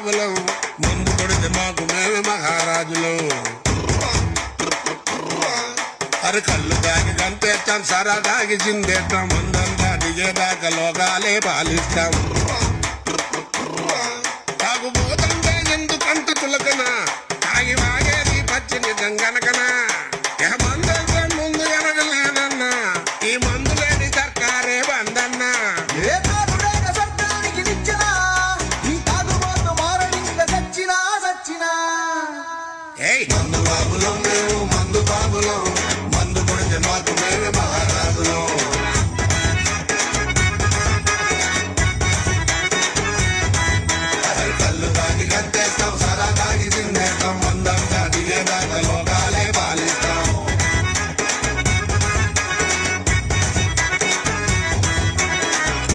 బాబులం ముందు కొడితే మాకు మేమే మహారాజులు అరే కళ్ళు దాగి కంతేస్తాం సరదాగి చిందేస్తాం ముందంతా దిగేదాకా లోకాలే పాలిస్తాం